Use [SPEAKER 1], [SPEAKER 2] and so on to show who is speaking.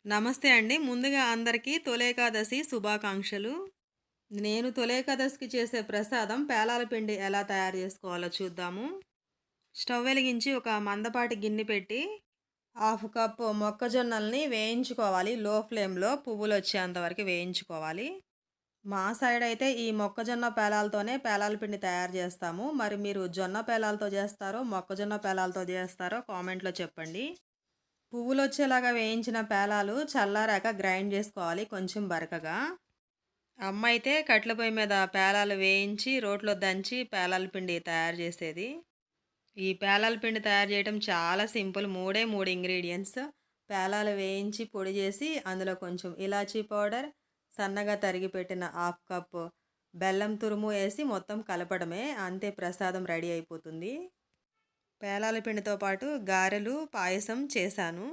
[SPEAKER 1] నమస్తే అండి. ముందుగా అందరికీ తొలేకాదశి శుభాకాంక్షలు. నేను తొలేకాదశికి చేసే ప్రసాదం పేలాల పిండి ఎలా తయారు చేసుకోవాలో చూద్దాము. స్టవ్ వెలిగించి ఒక మందపాటి గిన్నె పెట్టి హాఫ్ కప్పు మొక్కజొన్నల్ని వేయించుకోవాలి. లో ఫ్లేమ్‌లో పువ్వులొచ్చేంత వరకు వేయించుకోవాలి. మా సైడ్ అయితే ఈ మొక్కజొన్న పేలాలతోనే పేలాల పిండి తయారు చేస్తాము. మరి మీరు జొన్న పేలాలతో చేస్తారో, మొక్కజొన్న పేలాలతో చేస్తారో కామెంట్‌లో చెప్పండి. పువ్వులొచ్చేలాగా వేయించిన పేలాలు చల్లారాక గ్రైండ్ జేసుకోవాలి కొంచెం బరకగా. అమ్మ అయితే కట్టెల పొయ్యి మీద పేలాలు వేయించి, రోట్లో దంచి పేలాల పిండి తయారు జేసేది. ఈ పేలాల పిండి తయారు జేయటం చాలా సింపుల్. 3 ఇంగ్రీడియెంట్స్. పేలాలు వేయించి పొడి జేసి, అందులో కొంచెం ఇలాచీ పౌడర్, సన్నగా తరిగి పెట్టిన హాఫ్ కప్పు బెల్లం తురుము ఏసి మొత్తం కలపడమే. అంతే, ప్రసాదం రెడీ అయిపోతుంది. పేలాల పిండితో పాటు గారెలు, పాయసం చేశాను.